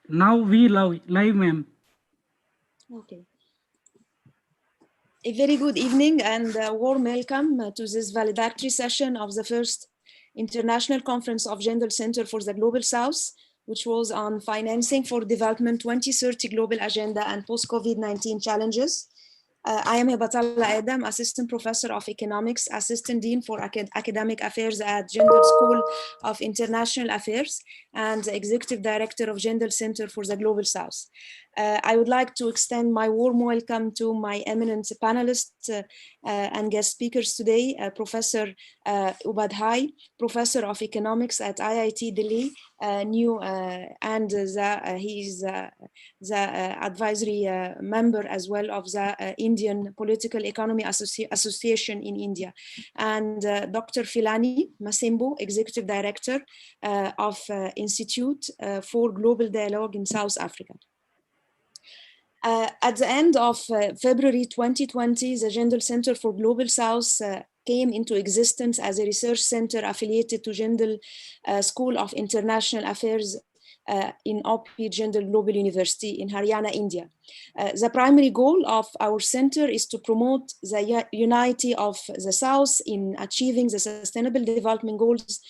Now we live, ma'am. Okay. A very good evening and a warm welcome to this valedictory session of the first International Conference of Jindal Center for the Global South, which was on Financing for Development 2030 Global Agenda and Post-COVID-19 Challenges. I am Hibatalla Adam, Assistant Professor of Economics, Assistant Dean for Academic Affairs at Jindal School of International Affairs, and Executive Director of Jindal Center for the Global South. I would like to extend my warm welcome to my eminent panelists and guest speakers today, Professor Ubad Hai, Professor of Economics at IIT Delhi, and he is the advisory member as well of the Indian Political Economy Association in India, and Dr. Filani Masembo, Executive Director of Institute for Global Dialogue in South Africa. At the end of February 2020, the Jindal Center for Global South came into existence as a research center affiliated to Jindal School of International Affairs in OP Jindal Global University in Haryana, India. The primary goal of our center is to promote the unity of the South in achieving the Sustainable Development Goals,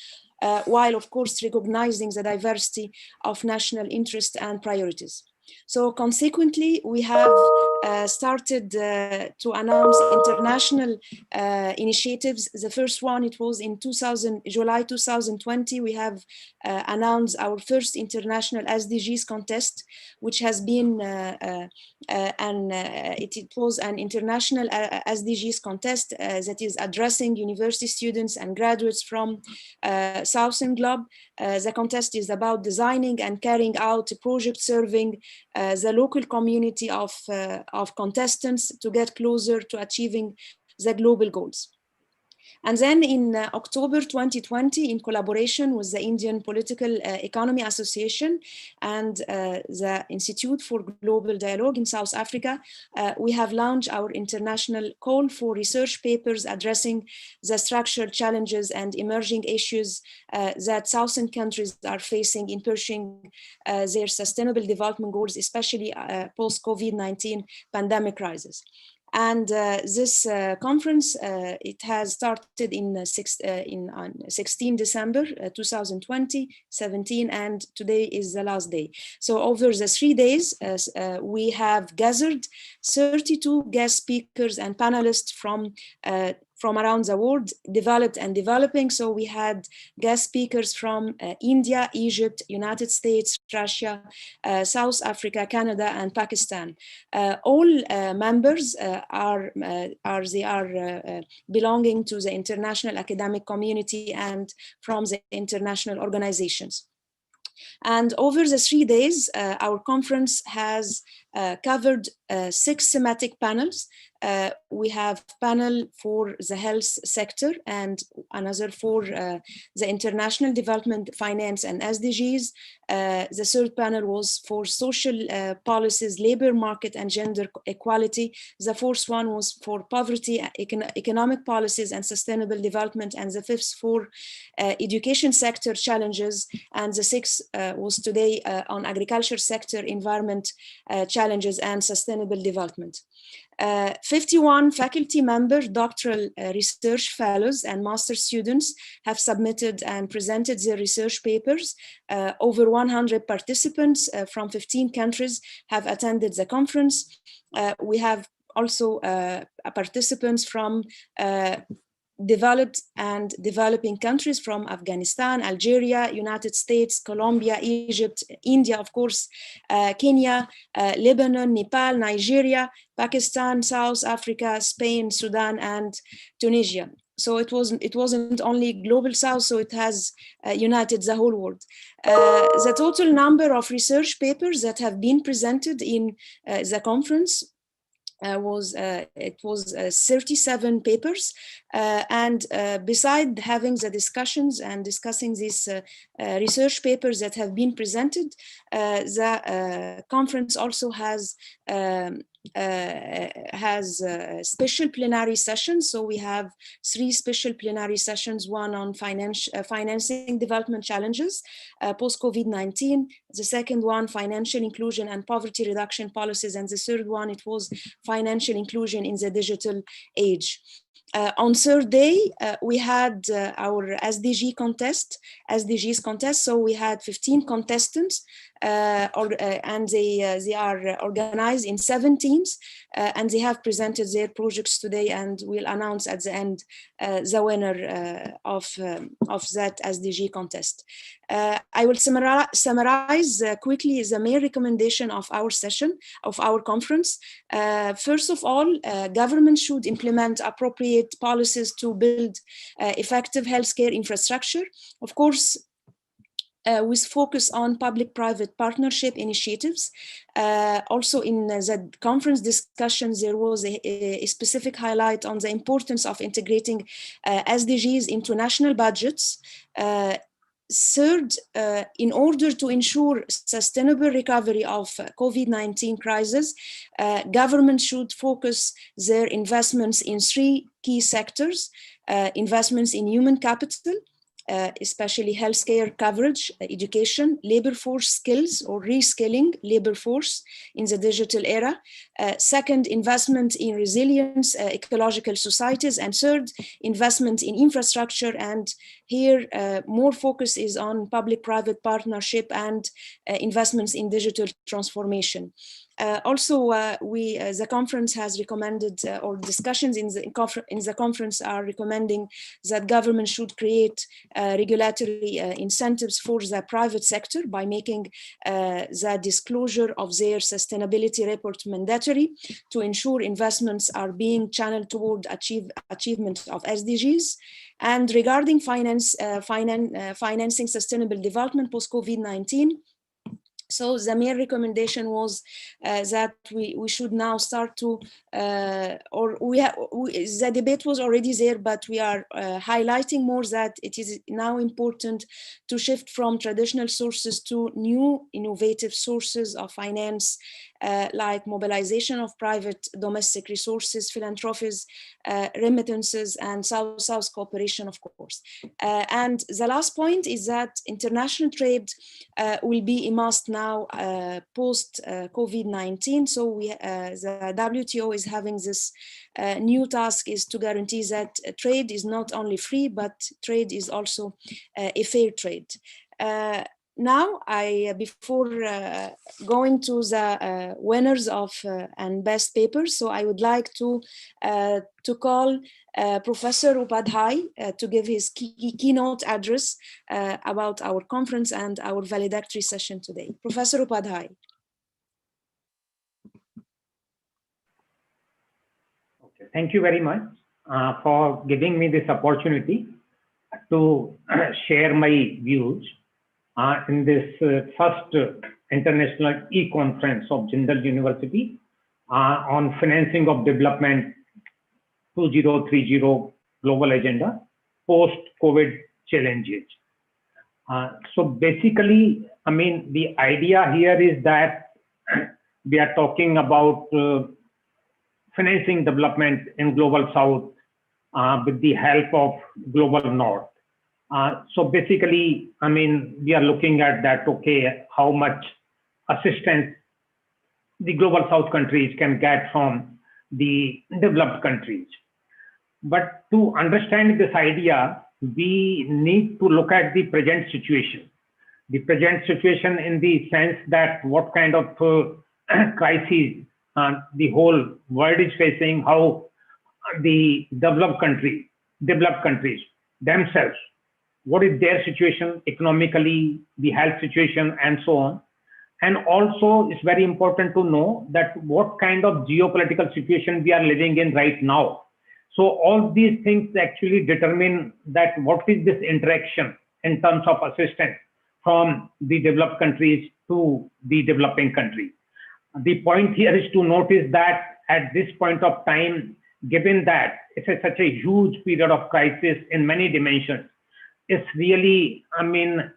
while of course recognizing the diversity of national interest and priorities. So consequently, we have started to announce international initiatives. The first one, it was in July 2020, we have announced our first international SDGs contest, which has been, it was an international SDGs contest that is addressing university students and graduates from Southern Globe. The contest is about designing and carrying out a project serving the local community of contestants to get closer to achieving the global goals. And then in October 2020, in collaboration with the Indian Political Economy Association and the Institute for Global Dialogue in South Africa, we have launched our international call for research papers addressing the structural challenges and emerging issues that Southern countries are facing in pursuing their sustainable development goals, especially post-COVID-19 pandemic crisis. And this conference, it has started in 16 December 2020, 17, and today is the last day. So over the 3 days, we have gathered 32 guest speakers and panelists from around the world, developed and developing. So we had guest speakers from India, Egypt, United States, Russia, South Africa, Canada, and Pakistan. All members are belonging to the international academic community and from the international organizations. And over the 3 days, our conference has covered 6 thematic panels. We have panel for the health sector and another for the international development, finance, and SDGs. The third panel was for social policies, labor market, and gender equality. The fourth one was for poverty, economic policies, and sustainable development. And the fifth for education sector challenges. And the sixth was today on agriculture sector, environment challenges, and sustainable development. 51 faculty members, doctoral research fellows, and master students have submitted and presented their research papers. Over 100 participants from 15 countries have attended the conference. We have also participants from developed and developing countries from Afghanistan, Algeria, United States, Colombia, Egypt, India, of course, Kenya, Lebanon, Nepal, Nigeria, Pakistan, South Africa, Spain, Sudan, and Tunisia. So it wasn't only Global South, so it has united the whole world. The total number of research papers that have been presented in the conference was 37 papers, and beside having the discussions and discussing these research papers that have been presented, the conference also has has special plenary sessions. So we have 3 special plenary sessions, one on financing development challenges post-COVID-19, the second one, financial inclusion and poverty reduction policies, and the third one, it was financial inclusion in the digital age. On third day, we had our SDGs contest. So we had 15 contestants, and they are organized in 7 teams, and they have presented their projects today, and we'll announce at the end the winner of that SDG contest. I will summarize quickly the main recommendation of our session, of our conference. First of all, government should implement appropriate policies to build effective healthcare infrastructure. Of course, with focus on public-private partnership initiatives. Also in the conference discussions, there was a specific highlight on the importance of integrating SDGs into national budgets. Third, in order to ensure sustainable recovery of COVID-19 crisis, government should focus their investments in 3 key sectors: investments in human capital, especially healthcare coverage, education, labor force skills or reskilling labor force in the digital era. Second, investment in resilience, ecological societies. And third, investment in infrastructure. And here, more focus is on public-private partnership and investments in digital transformation. Also, the conference has recommended, or discussions in the conference are recommending that government should create regulatory incentives for the private sector by making the disclosure of their sustainability report mandatory to ensure investments are being channeled toward achievement of SDGs. And regarding financing sustainable development post-COVID-19, so the main recommendation was that we should now start to, the debate was already there, but we are highlighting more that it is now important to shift from traditional sources to new innovative sources of finance, like mobilization of private domestic resources, philanthropies, remittances, and South-South cooperation, of course. And the last point is that international trade will be a must now post COVID-19. So the WTO is having this new task, is to guarantee that trade is not only free, but trade is also a fair trade. Now, before going to the winners of and best papers, so I would like to call Professor Upadhyay to give his keynote address about our conference and our valedictory session today. Professor Upadhyay. Okay. Thank you very much for giving me this opportunity to share my views in this first international e-conference of Jindal University on financing of development 2030 global agenda post-COVID challenges. So basically, I mean, the idea here is that we are talking about financing development in global south with the help of global north. So basically, I mean, we are looking at that, okay, how much assistance the global south countries can get from the developed countries. But to understand this idea, we need to look at the present situation. The present situation in the sense that what kind of crises the whole world is facing, how the developed countries themselves, what is their situation economically, the health situation, and so on. And also, it's very important to know that what kind of geopolitical situation we are living in right now. So all these things actually determine that what is this interaction in terms of assistance from the developed countries to the developing countries. The point here is to notice that at this point of time, given that it's such a huge period of crisis in many dimensions, it's really, I mean,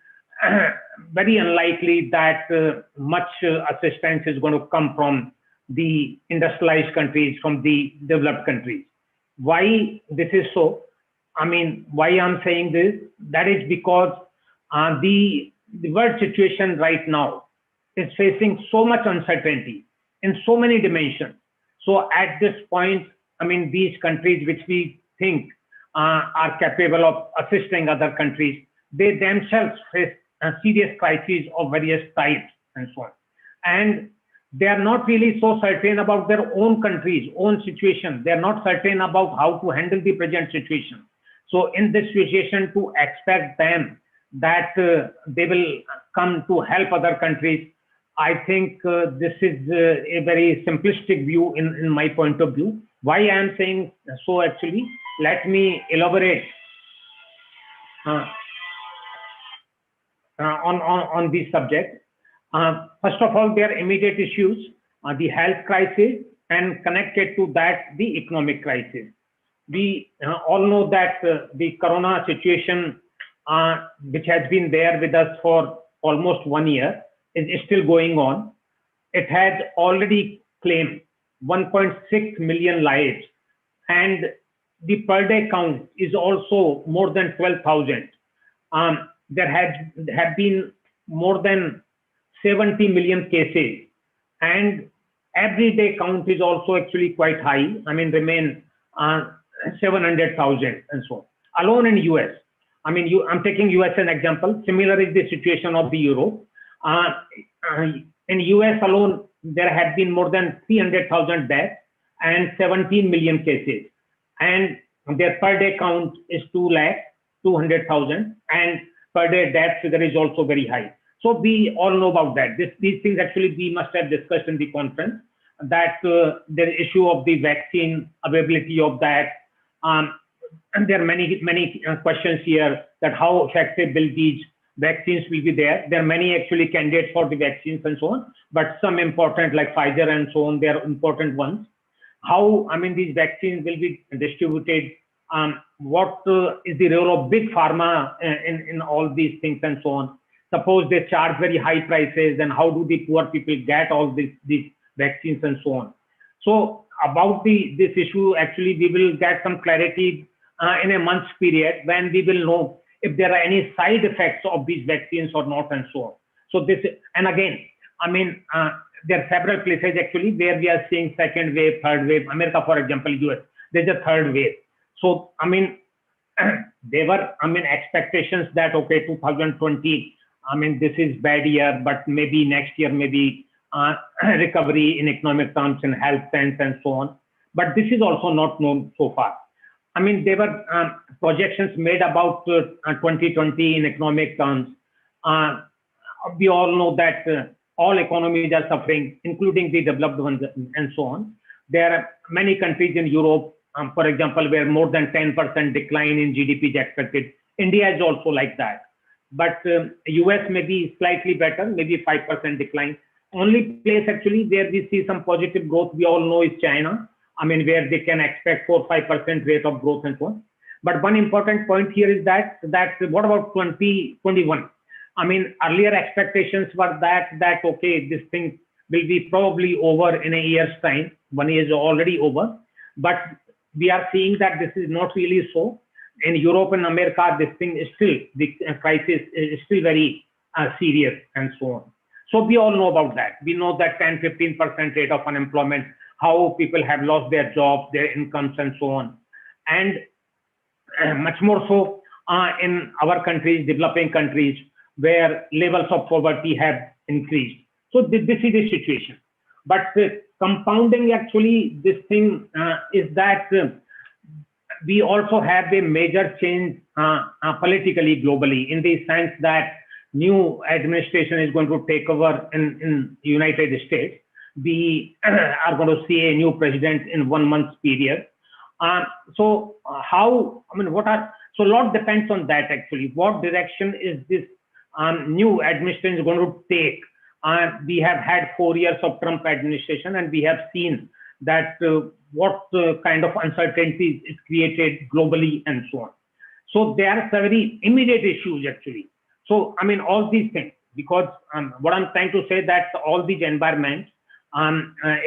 very unlikely that much assistance is going to come from the industrialized countries from the developed countries. Why this is so? I mean, why I'm saying this? That is because the world situation right now is facing so much uncertainty in so many dimensions. So at this point, I mean, these countries which we think are capable of assisting other countries, they themselves face serious crises of various types and so on. And they are not really so certain about their own countries, own situation. They are not certain about how to handle the present situation. So in this situation, to expect them that they will come to help other countries, I think this is a very simplistic view in my point of view. Why I am saying so actually, let me elaborate on this subject. First of all, their immediate issues, the health crisis, and connected to that, the economic crisis. We all know that the corona situation, which has been there with us for almost 1 year, is still going on. It has already claimed 1.6 million lives, and the per day count is also more than 12,000. There have been more than 70 million cases, and everyday count is also actually quite high. I mean, remain 700,000 and so on. Alone in US, I mean, I'm taking US as an example. Similar is the situation of the Europe. In US alone, there have been more than 300,000 deaths and 17 million cases. And their per day count is 200,000, and per day death figure is also very high. So we all know about that. These things actually we must have discussed in the conference, that the issue of the vaccine availability of that. And there are many questions here that how effective will these vaccines will be there. There are many actually candidates for the vaccines and so on, but some important like Pfizer and so on, they are important ones. How, I mean, these vaccines will be distributed, what is the role of big pharma in all these things and so on. Suppose they charge very high prices, then how do the poor people get all these vaccines and so on. So about this issue, actually we will get some clarity in a month's period when we will know if there are any side effects of these vaccines or not and so on. So this, and again, I mean, there are several places actually where we are seeing second wave, third wave. America, for example, US, there's a third wave. So, I mean, there were, I mean, expectations that, okay, 2020, I mean, this is bad year, but maybe next year, maybe recovery in economic terms and health sense and so on. But this is also not known so far. I mean, there were projections made about 2020 in economic terms. We all know that all economies are suffering, including the developed ones and so on. There are many countries in Europe, for example, where more than 10% decline in GDP is expected. India is also like that. But US may be slightly better, maybe 5% decline. Only place actually where we see some positive growth, we all know, is China. I mean, where they can expect 4-5% rate of growth and so on. But one important point here is that what about 2021? I mean, earlier expectations were that okay, this thing will be probably over in a year's time. 1 year is already over, but we are seeing that this is not really so. In Europe and America, this thing is still, the crisis is still very serious and so on. So we all know about that. We know that 10-15% rate of unemployment, how people have lost their jobs, their incomes and so on. And much more so in our countries, developing countries, where levels of poverty have increased. So this is the situation. But compounding actually this thing is that we also have a major change politically, globally, in the sense that new administration is going to take over in the United States. We are going to see a new president in 1 month's period. So how, I mean, so a lot depends on that actually. What direction is this new administration going to take? We have had 4 years of Trump administration, and we have seen that what kind of uncertainties is created globally and so on. So there are very immediate issues actually. So, I mean, all these things, because what I'm trying to say that all these environments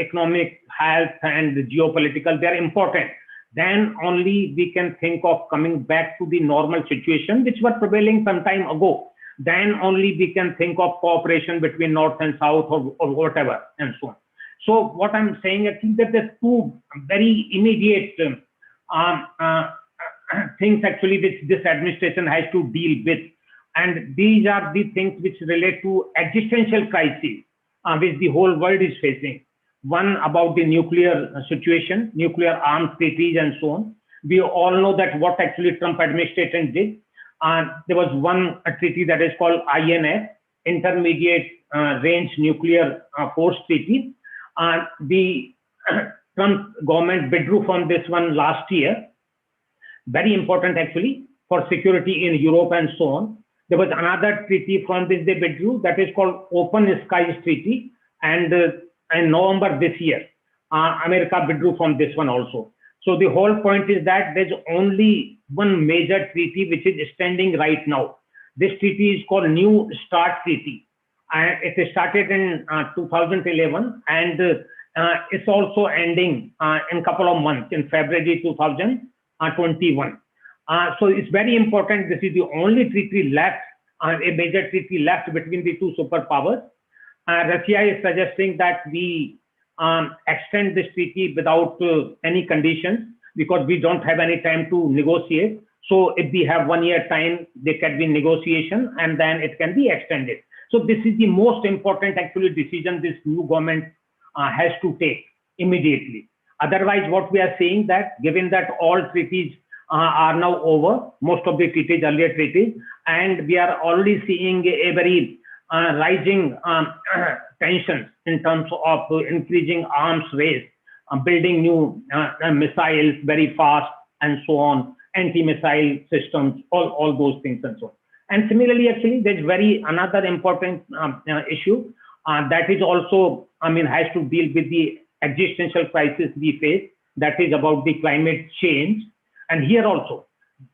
economic, health, and geopolitical, they're important. Then only we can think of coming back to the normal situation, which were prevailing some time ago. Then only we can think of cooperation between North and South or whatever, and so on. So what I'm saying, I think that there's two very immediate things actually which this administration has to deal with. And these are the things which relate to existential crises which the whole world is facing. One about the nuclear situation, nuclear arms treaties and so on. We all know that what actually Trump administration did. There was one treaty that is called INF, Intermediate Range Nuclear Force Treaty. The Trump government withdrew from this one last year. Very important actually for security in Europe and so on. There was another treaty from which they withdrew that is called Open Skies Treaty, and in November this year, America withdrew from this one also. So the whole point is that there's only one major treaty which is standing right now. This treaty is called New START Treaty. It started in 2011 and it's also ending in a couple of months in February 2021. So it's very important. This is the only treaty left, a major treaty left between the two superpowers. Russia is suggesting that we extend this treaty without any conditions because we don't have any time to negotiate. So if we have 1 year time, there can be negotiation and then it can be extended. So this is the most important actually decision this new government has to take immediately. Otherwise, what we are saying that given that all treaties are now over, most of the treaties, earlier treaties, and we are already seeing a very rising tensions in terms of increasing arms race, building new missiles very fast and so on, anti-missile systems, all those things and so on. And similarly, actually, there's another important issue that is also, has to deal with the existential crisis we face, that is about the climate change. And here also,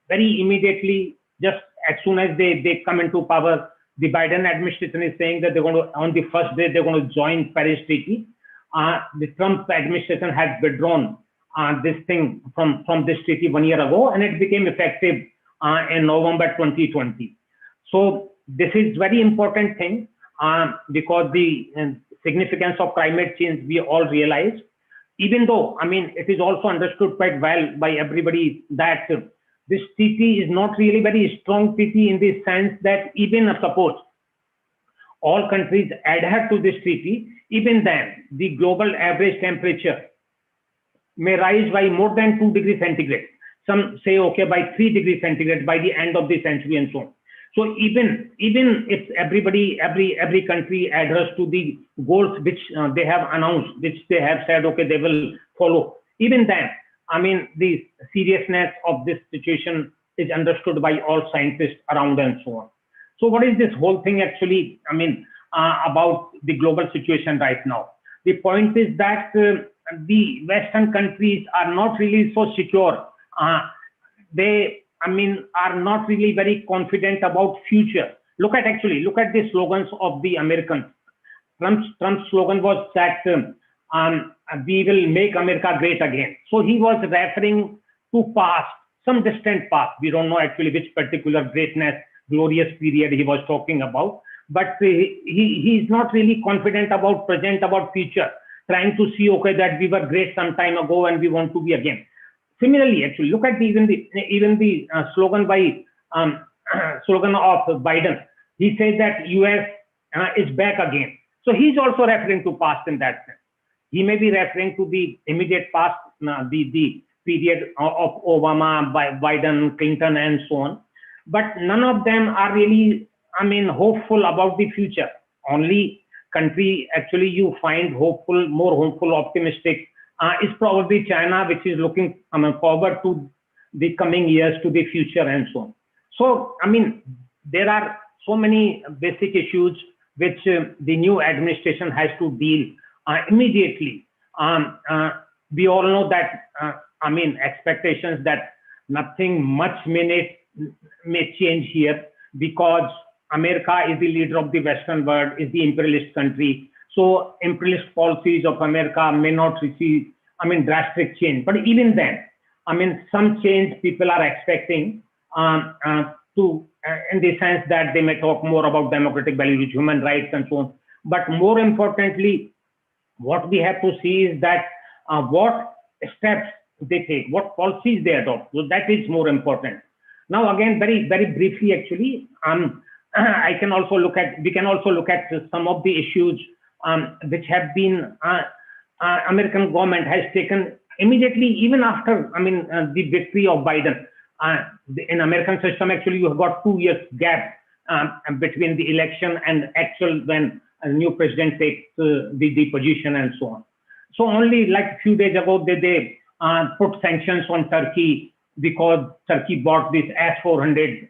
very immediately, just as soon as they come into power, the Biden administration is saying that they're going to, on the first day, they're going to join Paris Treaty. The Trump administration has withdrawn this thing from this treaty 1 year ago, and it became effective in November 2020. So this is very important thing because the significance of climate change we all realize, even though, it is also understood quite well by everybody that this treaty is not really very strong treaty in the sense that even suppose all countries adhere to this treaty, even then the global average temperature may rise by more than 2 degrees centigrade. Some say, okay, by 3 degrees centigrade by the end of the century and so on. So even if every country adheres to the goals which they have announced, which they have said, okay, they will follow, even then, the seriousness of this situation is understood by all scientists around and so on. So what is this whole thing actually, about the global situation right now? The point is that the Western countries are not really so secure. They are not really very confident about future. Look at the slogans of the Americans. Trump's slogan was that we will make America great again. So he was referring to past, some distant past. We don't know actually which particular greatness, glorious period he was talking about. But he is not really confident about present, about future, trying to see, okay, that we were great some time ago and we want to be again. Similarly, actually, look at even the slogan by slogan of Biden. He says that US is back again. So he's also referring to past in that sense. He may be referring to the immediate past, the period of Obama, Biden, Clinton, and so on. But none of them are really, hopeful about the future. Only country actually you find hopeful, more hopeful, optimistic is probably China, which is looking forward to the coming years, to the future and so on. So, there are so many basic issues which the new administration has to deal immediately. We all know that, expectations that nothing much may change here because America is the leader of the Western world, is the imperialist country. So imperialist policies of America may not receive, drastic change. But even then, some change people are expecting in the sense that they may talk more about democratic values, human rights, and so on. But more importantly, what we have to see is that what steps they take, what policies they adopt. So that is more important. Now, again, very, very briefly, actually, we can also look at some of the issues which have been American government has taken immediately, even after the victory of Biden. In American system, actually, you have got 2 years gap between the election and actual when a new president takes the position and so on. So only like a few days ago, they put sanctions on Turkey because Turkey bought this S-400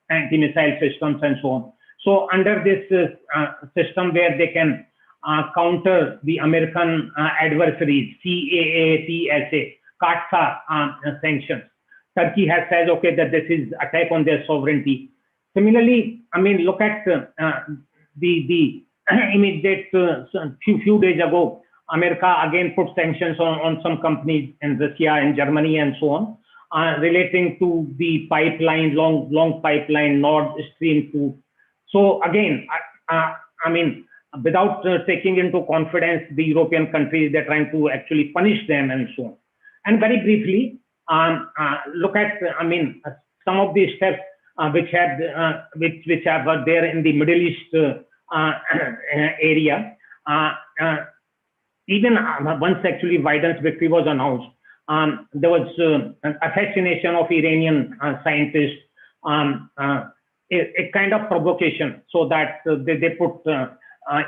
anti-missile systems and so on. So under this system where they can counter the American adversaries, CAA, CSA, CAATSA sanctions, Turkey has said, okay, that this is attack on their sovereignty. Similarly, look at the immediate few days ago, America again put sanctions on some companies in Russia and Germany and so on, relating to the pipeline, long pipeline, Nord Stream 2. So again, without taking into confidence the European countries, they're trying to actually punish them and so on. And very briefly, look at some of the steps which are there in the Middle East area. Even once actually Biden's victory was announced, there was an assassination of Iranian scientists, a kind of provocation, so that they put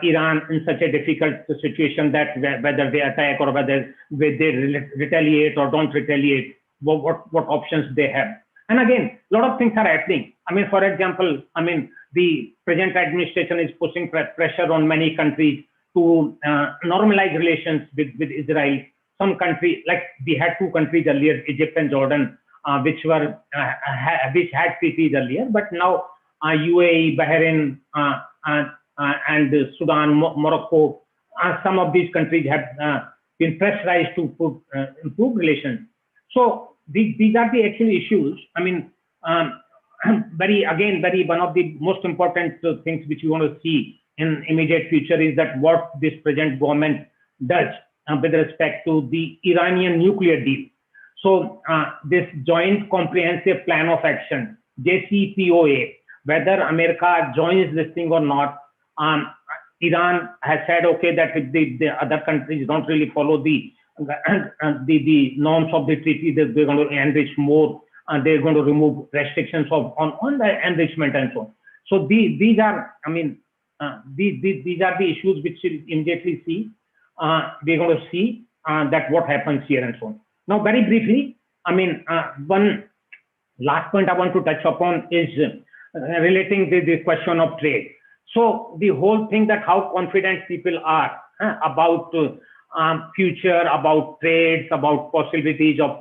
Iran in such a difficult situation that whether they attack or whether they retaliate or don't retaliate, what options they have. And again, a lot of things are happening. For example, the present administration is pushing pressure on many countries to normalize relations with Israel. Some countries, like we had 2 countries earlier, Egypt and Jordan, which had treaties earlier, but now UAE, Bahrain, and Sudan, Morocco, some of these countries have been pressurized to improve relations. So these are the actual issues. One of the most important things which we want to see in immediate future is that what this present government does with respect to the Iranian nuclear deal. So this Joint Comprehensive Plan of Action, JCPOA, whether America joins this thing or not, Iran has said, okay, that if the other countries don't really follow the norms of the treaty, that they're going to enrich more, and they're going to remove restrictions on the enrichment and so on. So these are the issues which we immediately see. We're going to see that what happens here and so on. Now, very briefly, one last point I want to touch upon is relating to the question of trade. So the whole thing that how confident people are about future, about trades, about possibilities of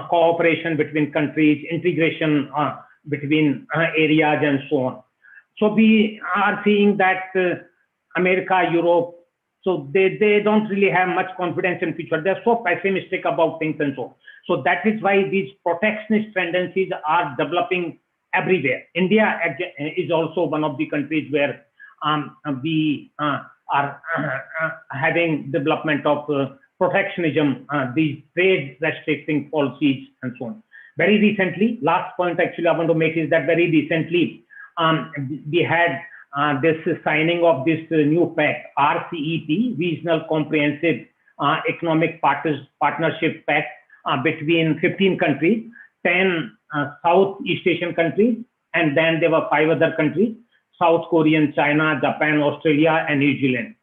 cooperation between countries, integration between areas and so on. So we are seeing that America, Europe, so they don't really have much confidence in future. They're so pessimistic about things and so on. So that is why these protectionist tendencies are developing everywhere. India is also one of the countries where we are having development of protectionism, these trade restricting policies and so on. Very recently, last point actually I want to make is that very recently we had this signing of this new pact, RCEP, Regional Comprehensive Economic Partnership Pact, between 15 countries, 10 Southeast Asian countries, and then there were 5 other countries, South Korea, China, Japan, Australia, and New Zealand.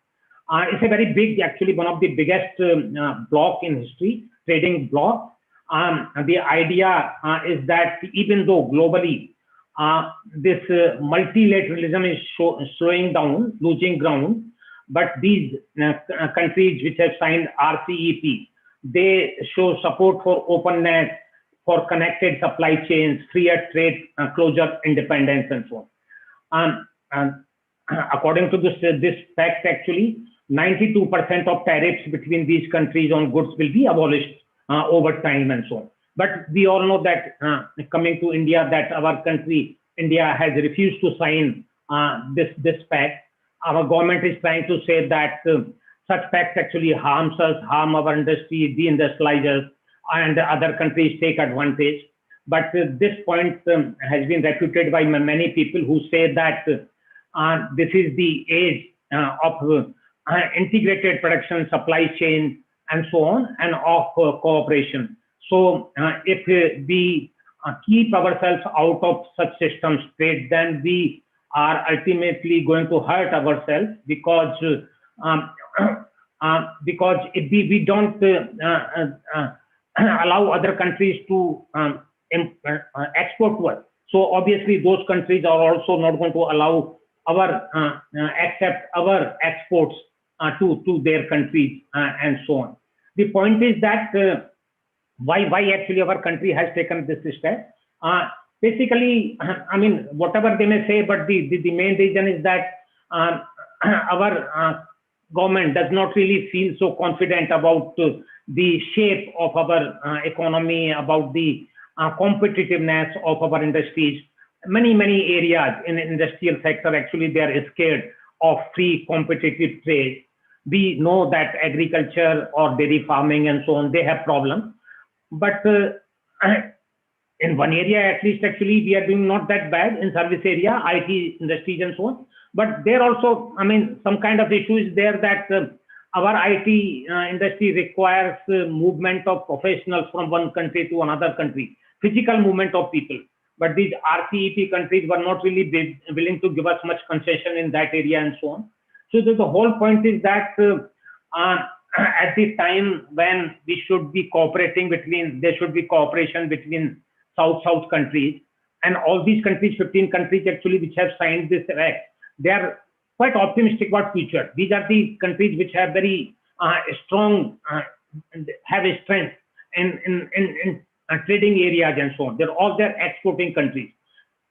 It's a very big, actually one of the biggest bloc in history, trading bloc. The idea is that even though globally this multilateralism is slowing down, losing ground, but these countries which have signed RCEP, they show support for openness, for connected supply chains, freer trade, closure, independence, and so on. According to this pact, actually, 92% of tariffs between these countries on goods will be abolished over time and so on. But we all know that coming to India, that our country, India, has refused to sign this pact. Our government is trying to say that such pacts actually harms us, harm our industry, deindustrialize us, and other countries take advantage. But this point has been refuted by many people who say that this is the age of integrated production, supply chain, and so on, and of cooperation. So if we keep ourselves out of such systems straight, then we are ultimately going to hurt ourselves, because if we don't allow other countries to export to us, so obviously those countries are also not going to allow our accept our exports to their countries and so on. The point is that why actually our country has taken this step. Basically, I mean, whatever they may say, but the main reason is that our government does not really feel so confident about the shape of our economy, about the competitiveness of our industries. Many areas in the industrial sector, actually, they are scared of free competitive trade. We know that agriculture or dairy farming and so on, they have problems. But in one area, at least, actually, we are doing not that bad in service area, IT industries and so on. But there also, I mean, some kind of issue is there that our IT industry requires movement of professionals from one country to another country, physical movement of people. But these RCEP countries were not really willing to give us much concession in that area and so on. So the whole point is that at the time when we should be cooperating between, there should be cooperation between South countries, and all these countries, 15 countries actually, which have signed this act, they are quite optimistic about future. These are the countries which have very strong, have a strength in trading areas and so on. They're exporting countries.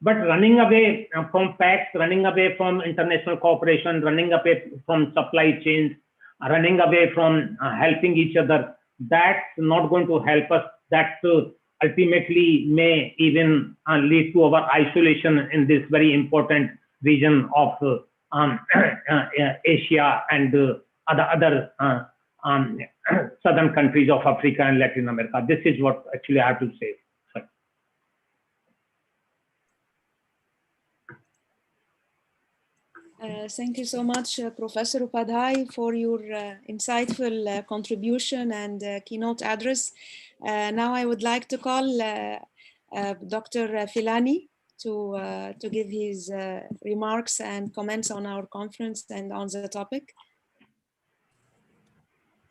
But running away from pacts, running away from international cooperation, running away from supply chains, running away from helping each other, that's not going to help us. That ultimately may even lead to our isolation in this very important region of Asia and other southern countries of Africa and Latin America. This is what actually I have to say. Thank you so much, Professor Upadhyay, for your insightful contribution and keynote address. Now I would like to call Dr. Filani to give his remarks and comments on our conference and on the topic.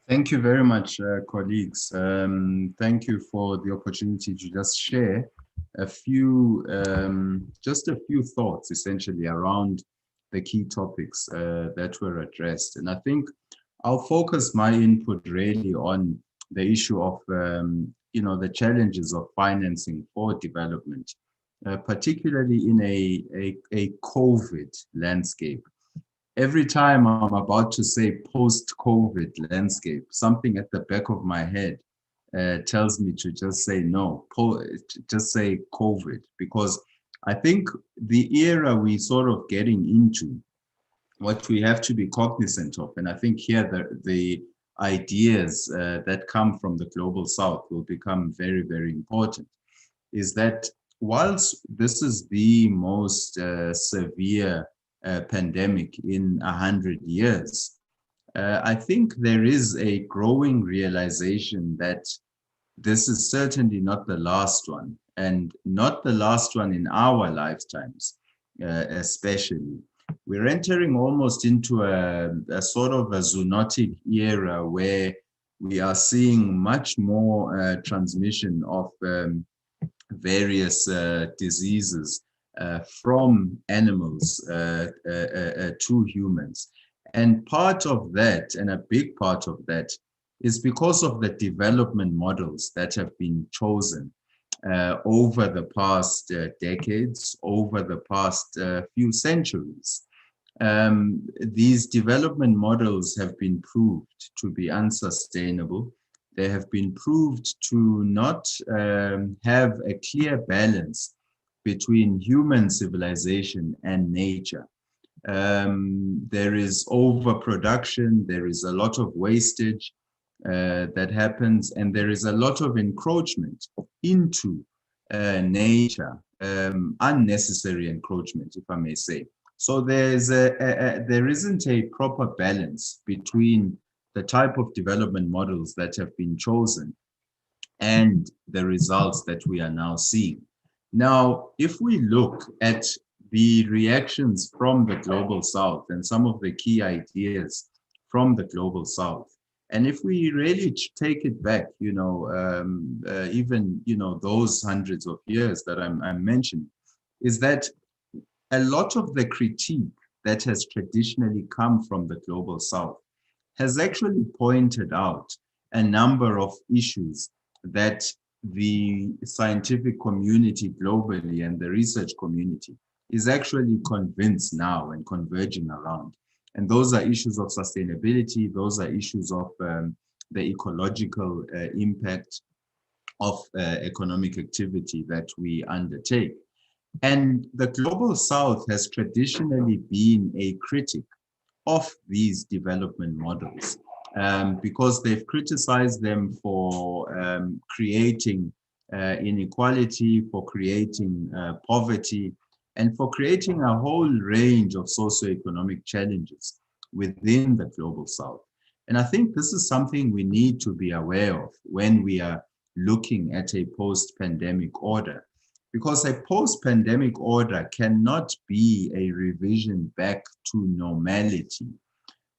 Thank you very much, colleagues. Thank you for the opportunity to just share a few, just a few thoughts essentially around the key topics that were addressed. And I think I'll focus my input really on the issue of, the challenges of financing for development, particularly in a COVID landscape. Every time I'm about to say post-COVID landscape, something at the back of my head tells me to just say no, just say COVID, because I think the era we sort of getting into, what we have to be cognizant of, and I think here the ideas that come from the Global South will become very, very important, is that whilst this is the most severe pandemic in 100 years, I think there is a growing realization that this is certainly not the last one, and not the last one in our lifetimes, especially. We're entering almost into a sort of a zoonotic era where we are seeing much more transmission of various diseases from animals to humans. And part of that, and a big part of that, is because of the development models that have been chosen over the past decades, over the past few centuries. These development models have been proved to be unsustainable. They have been proved to not have a clear balance between human civilization and nature. There is overproduction, there is a lot of wastage that happens, and there is a lot of encroachment into nature, unnecessary encroachment, if I may say. So there isn't a proper balance between the type of development models that have been chosen and the results that we are now seeing. Now, if we look at the reactions from the Global South and some of the key ideas from the Global South, and if we really take it back, even, those hundreds of years that I'm mentioning, is that a lot of the critique that has traditionally come from the Global South has actually pointed out a number of issues that the scientific community globally and the research community is actually convinced now and converging around. And those are issues of sustainability. Those are issues of the ecological impact of economic activity that we undertake. And the Global South has traditionally been a critic of these development models because they've criticized them for creating inequality, for creating poverty, and for creating a whole range of socioeconomic challenges within the Global South. And I think this is something we need to be aware of when we are looking at a post-pandemic order, because a post-pandemic order cannot be a revision back to normality,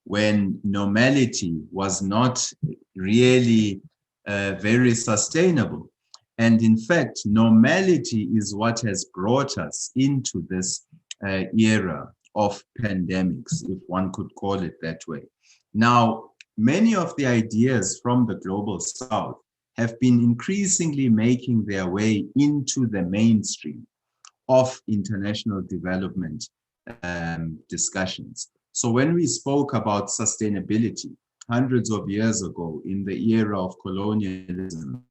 when normality was not really very sustainable. And in fact, normality is what has brought us into this era of pandemics, if one could call it that way. Now, many of the ideas from the Global South have been increasingly making their way into the mainstream of international development discussions. So when we spoke about sustainability hundreds of years ago in the era of colonialism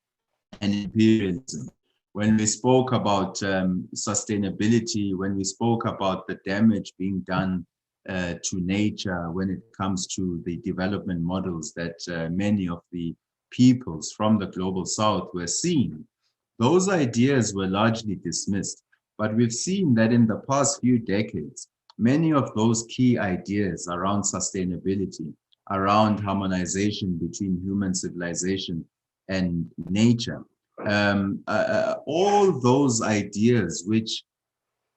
and imperialism, when we spoke about sustainability, when we spoke about the damage being done to nature, when it comes to the development models that many of the peoples from the Global South were seeing, those ideas were largely dismissed. But we've seen that in the past few decades, many of those key ideas around sustainability, around harmonization between human civilization and nature, all those ideas which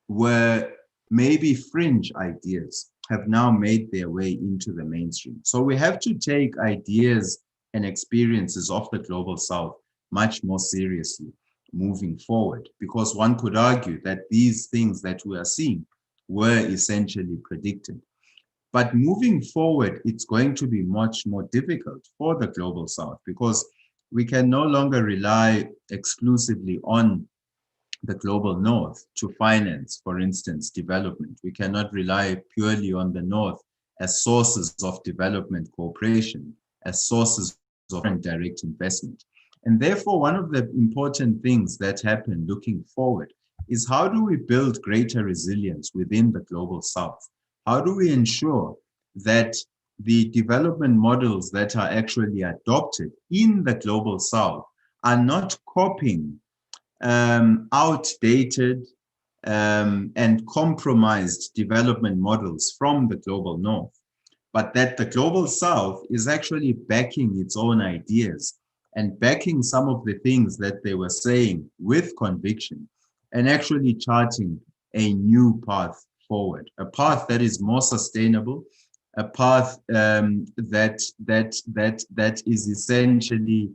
were maybe fringe ideas have now made their way into the mainstream. So we have to take ideas and experiences of the Global South much more seriously moving forward, because one could argue that these things that we are seeing were essentially predicted. But moving forward, it's going to be much more difficult for the Global South, because we can no longer rely exclusively on the Global North to finance, for instance, development. We cannot rely purely on the North as sources of development cooperation, as sources of direct investment. And therefore, one of the important things that happen looking forward is, how do we build greater resilience within the Global South? How do we ensure that the development models that are actually adopted in the Global South are not copying outdated and compromised development models from the Global North, but that the Global South is actually backing its own ideas and backing some of the things that they were saying with conviction, and actually charting a new path forward, a path that is more sustainable, a path that is essentially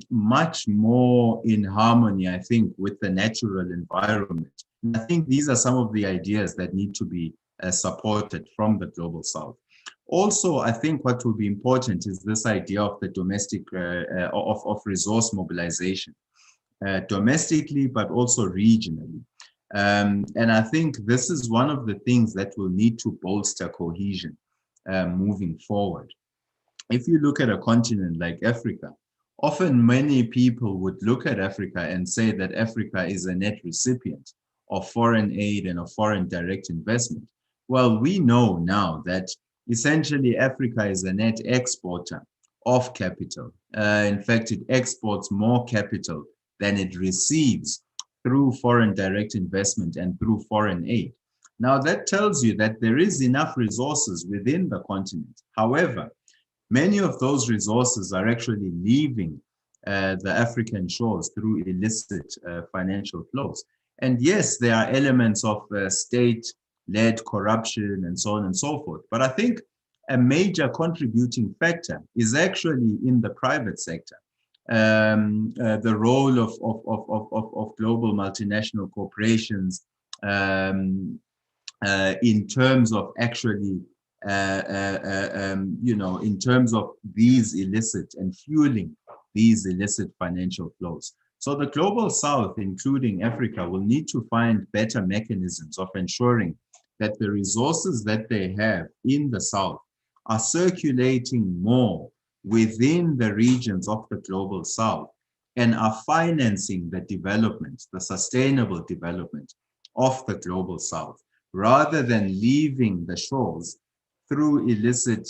much more in harmony, I think, with the natural environment. And I think these are some of the ideas that need to be supported from the Global South. Also, I think what will be important is this idea of the domestic, of resource mobilization, domestically, but also regionally. And I think this is one of the things that will need to bolster cohesion moving forward. If you look at a continent like Africa, often many people would look at Africa and say that Africa is a net recipient of foreign aid and of foreign direct investment. Well, we know now that essentially Africa is a net exporter of capital. In fact, it exports more capital than it receives through foreign direct investment and through foreign aid. Now, that tells you that there is enough resources within the continent. However, many of those resources are actually leaving the African shores through illicit financial flows. And yes, there are elements of state-led corruption and so on and so forth. But I think a major contributing factor is actually in the private sector. The role of global multinational corporations in terms of actually in terms of these illicit and fueling these illicit financial flows. So the global south, including Africa, will need to find better mechanisms of ensuring that the resources that they have in the south are circulating more within the regions of the global south and are financing the development, the sustainable development of the global south, rather than leaving the shores through illicit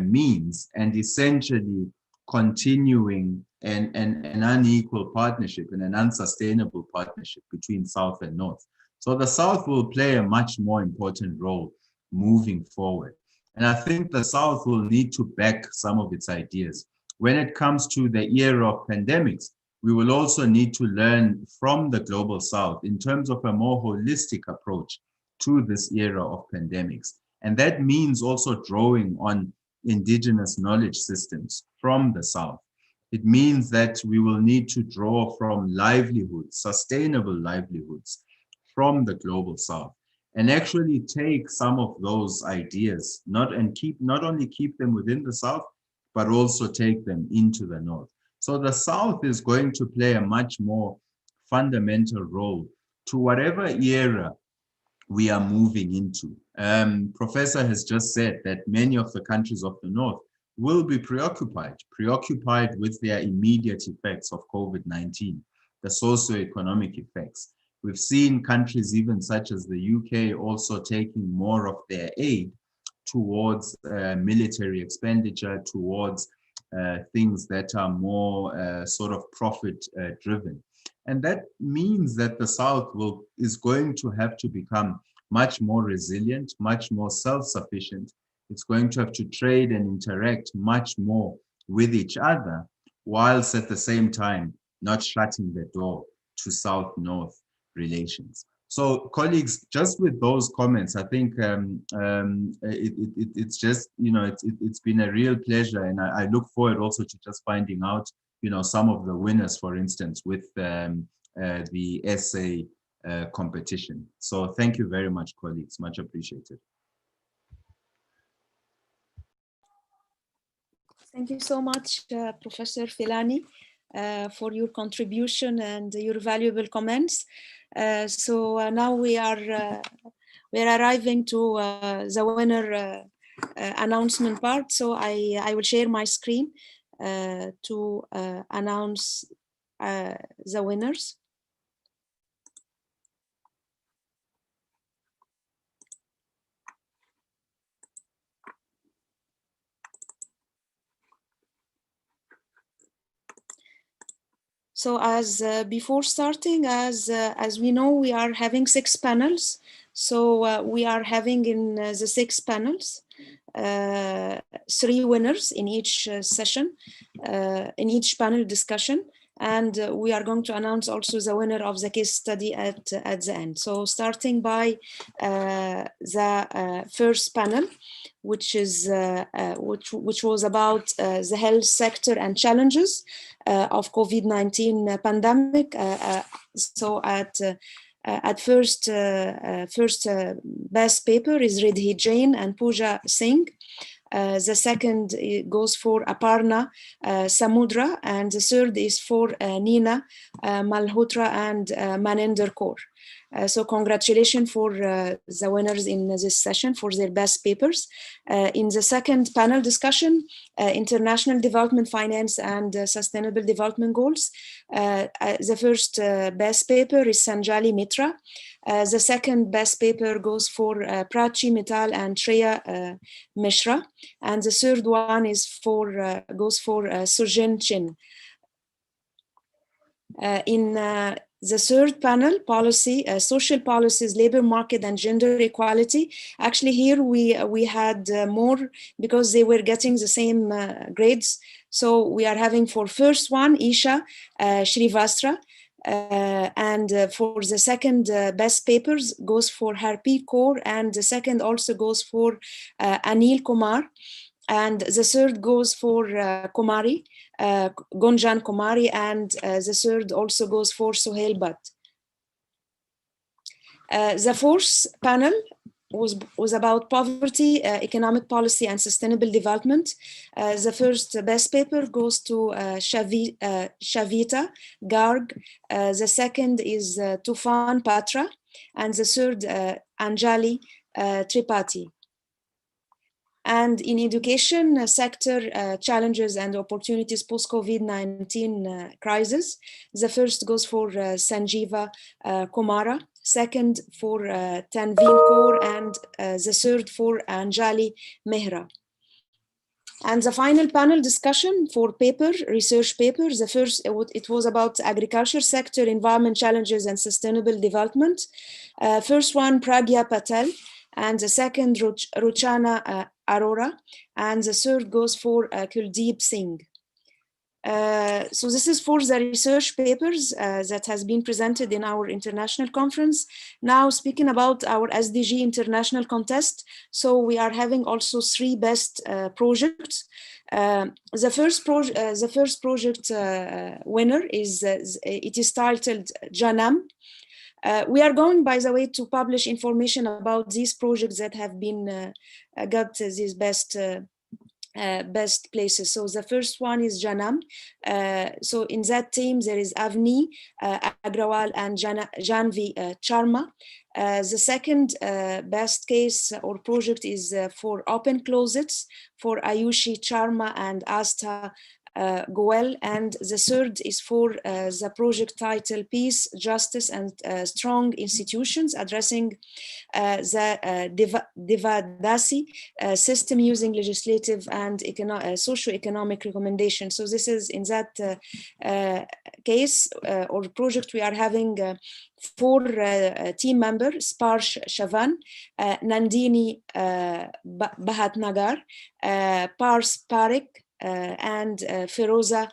means and essentially continuing an unequal partnership and an unsustainable partnership between South and North. So the South will play a much more important role moving forward. And I think the South will need to back some of its ideas. When it comes to the era of pandemics, we will also need to learn from the global South in terms of a more holistic approach to this era of pandemics. And that means also drawing on indigenous knowledge systems from the South. It means that we will need to draw from livelihoods, sustainable livelihoods from the global South, and actually take some of those ideas, not only keep them within the South, but also take them into the North. So the South is going to play a much more fundamental role to whatever era we are moving into. Professor has just said that many of the countries of the North will be preoccupied with their immediate effects of COVID-19, the socioeconomic effects. We've seen countries even such as the UK also taking more of their aid towards military expenditure, towards things that are more sort of profit driven. And that means that the South is going to have to become much more resilient, much more self-sufficient. It's going to have to trade and interact much more with each other, whilst at the same time not shutting the door to South-North relations. So colleagues, just with those comments, I think it's just, it's been a real pleasure. And I look forward also to just finding out, some of the winners, for instance, with the essay competition. So thank you very much, colleagues, much appreciated. Thank you so much, Professor Filani, for your contribution and your valuable comments. So now we are arriving to the winner announcement part. So I will share my screen to announce the winners. So as before starting, as we know, we are having 6 panels. So we are having in the 6 panels 3 winners in each session, in each panel discussion. And we are going to announce also the winner of the case study at the end. So starting by the first panel, which is which was about the health sector and challenges of COVID-19 pandemic. So at first best paper is Ridhi Jain and Pooja Singh. The second goes for Aparna Samudra, and the third is for Nina Malhotra and Maninder Kaur. So congratulations for the winners in this session for their best papers. In the second panel discussion, International Development Finance and Sustainable Development Goals, the first best paper is Sanjali Mitra. The second best paper goes for Prachi Mittal and Shreya Mishra. And the third one is goes for Sujin Chin. In the third panel, policy, social policies, labor market, and gender equality. Actually, here we had more because they were getting the same grades. So we are having for first one, Isha Shrivastra. And for the second best papers goes for Harpreet Kaur, and the second also goes for Anil Kumar. And the third goes for Kumari, Gunjan Kumari, and the third also goes for Sohail Bhatt. The fourth panel was about poverty, economic policy, and sustainable development. The first best paper goes to Shavita Garg. The second is Tufan Patra, and the third Anjali Tripathi. And in education sector, challenges and opportunities post-COVID-19 crisis, the first goes for Sanjeeva Kumara, second for Tanveen Kaur, and the third for Anjali Mehra. And the final panel discussion for research paper, the first, it was about agriculture sector, environment challenges, and sustainable development. First one, Pragya Patel, and the second, Ruchana Arora, and the third goes for Kuldeep Singh. So this is for the research papers that has been presented in our international conference. Now speaking about our SDG international contest, so we are having also 3 best projects. The first project winner is, it is titled Janam. We are going, by the way, to publish information about these projects that have been got these best places. So the first one is Janam. So in that team, there is Avni Agrawal and Janvi Charma. The second best case or project is for open closets for Ayushi Charma and Asta Goel, and the third is for the project title Peace, Justice, and Strong Institutions, addressing the Devadasi system using legislative and socio-economic recommendations. So this is in that case or project we are having 4 team members: Sparsh Shavan, Nandini Bhatnagar, Pars Parik, and Feroza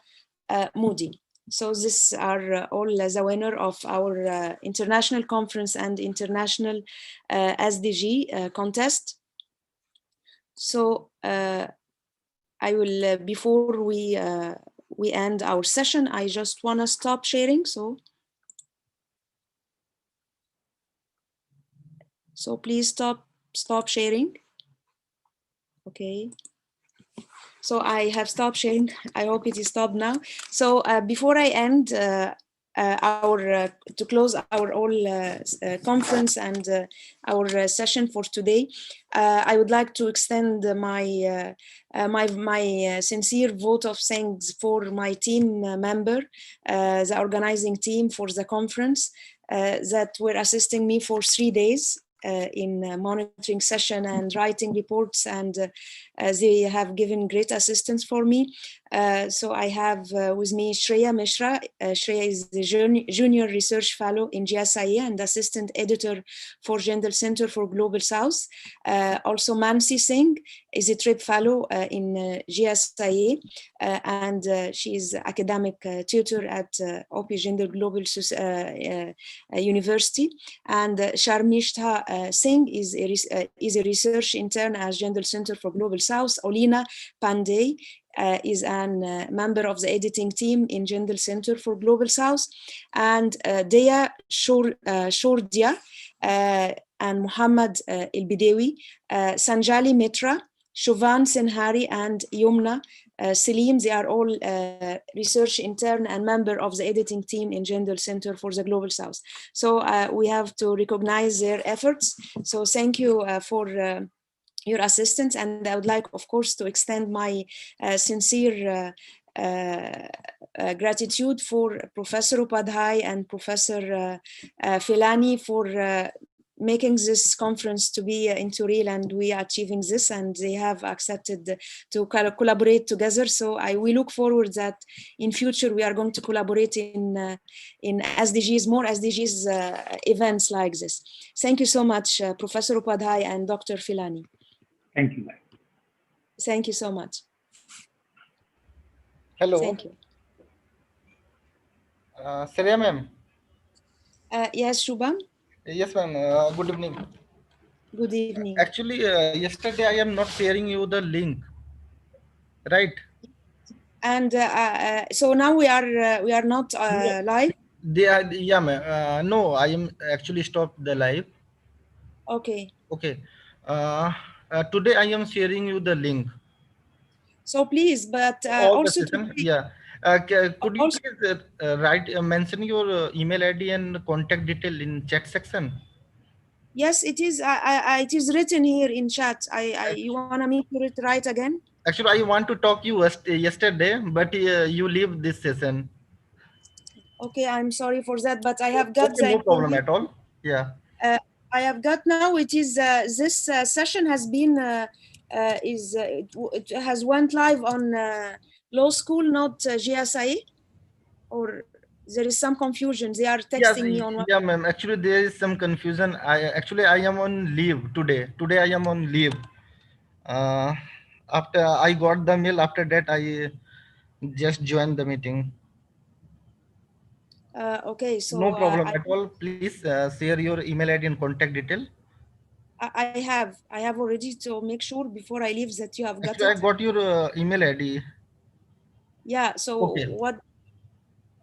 Moody. So these are all the winner of our international conference and international SDG contest. So I will, before we end our session, I just want to stop sharing. So please stop sharing. Okay. So I have stopped sharing. I hope it is stopped now. So before I end to close our whole conference and our session for today, I would like to extend my my sincere vote of thanks for my team member, the organizing team for the conference that were assisting me for 3 days. In monitoring session and writing reports, and they have given great assistance for me. So I have with me Shreya Mishra. Shreya is the Junior Research Fellow in GSIA and Assistant Editor for Jindal Center for Global South. Also Mansi Singh is a Trip Fellow in GSIA, and she is academic tutor at OP Jindal Global University. And Sharmishta Singh is a research intern at Jindal Center for Global South. Olina Pandey is a member of the editing team in Jindal Center for Global South, and Dea Shordia and Muhammad El Bidewi, Sanjali Mitra, Shovan Sinhari and Yumna Selim. They are all research intern and member of the editing team in Jindal Center for the Global South. So we have to recognize their efforts. So thank you for your assistance, and I would like, of course, to extend my sincere gratitude for Professor Upadhyay and Professor Filani for making this conference to be in Turil, and we are achieving this, and they have accepted to collaborate together. So we look forward that in future we are going to collaborate in SDGs, more SDGs events like this. Thank you so much, Professor Upadhyay and Dr. Filani. Thank you. Thank you so much. Hello. Thank you. Saria ma'am. Yes, Shubham. Yes, ma'am. Good evening. Good evening. Actually, yesterday I am not sharing you the link, right? And so now we are not live. Yeah, ma'am. No, I am actually stopped the live. Okay. Okay. Today I am sharing you the link. So please, but All also the session, today, yeah. Could you also, please mention your email ID and contact detail in chat section? yes, it is. It is written here in chat. You wanna me to write again? Actually, I want to talk you yesterday, but you leave this session. Okay, I'm sorry for that, but I have got Okay, the no problem information. at all. Yeah. I have got now. It is this session has been it has went live on law school, not GSI, or there is some confusion. They are Yes, texting me on what. yeah, ma'am. Actually, there is some confusion. I am on leave today. Today I am on leave. Uh, After I got the mail, after that I just joined the meeting. Okay, No so problem at all. Please share your email ID and contact detail. I have already to make sure before I leave that you have got Actually, I it. got your email ID. Yeah. So Okay. what?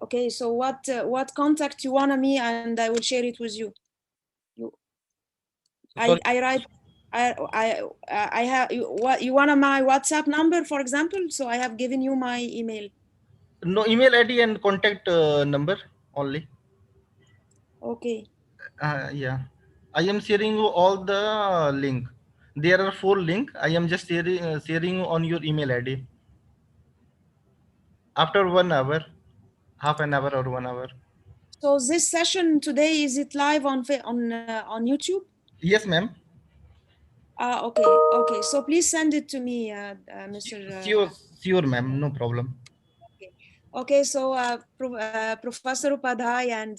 Okay. So what contact you wanna me, and I will share it with you. Sorry. I write. I have what you want my WhatsApp number, for example. So I have given you my email. No, email ID and contact number only. Okay. Yeah. I am sharing you all the link. There are 4 link. I am just sharing on your email ID. After 1 hour, half an hour or 1 hour. So this session today, is it live on YouTube? Yes, ma'am. Okay. Okay. So please send it to me, Mr. Sure, ma'am. No problem. Okay, so Professor Upadhyay and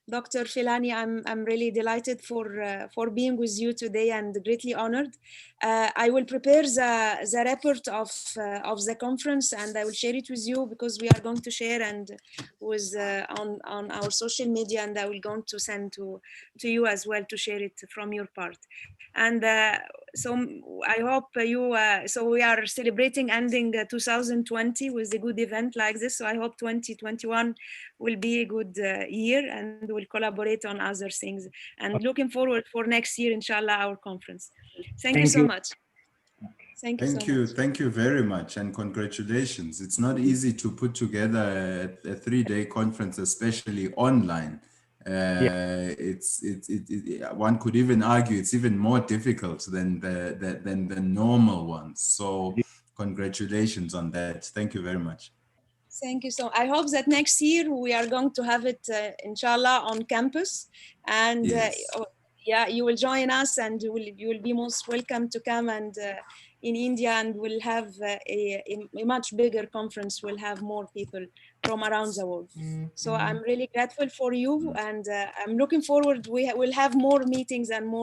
Dr. Filani, I'm really delighted for being with you today and greatly honored. I will prepare the report of the conference, and I will share it with you because we are going to share and with on our social media, and I will going to send to you as well to share it from your part. And so I hope you. So we are celebrating ending 2020 with a good event like this. So I hope 2021 will be a good year, and we'll collaborate on other things. And looking forward for next year, inshallah, our conference. Thank you so much. Thank you so much. Thank you very much, and congratulations. It's not easy to put together a 3-day conference, especially online. One could even argue it's even more difficult than the normal ones. So congratulations on that. Thank you very much. Thank you. So I hope that next year we are going to have it, inshallah, on campus. And yes. Yeah, you will join us, and you will be most welcome to come and in India, and we'll have a much bigger conference. We'll have more people from around the world. So I'm really grateful for you, and I'm looking forward. We will have more meetings and more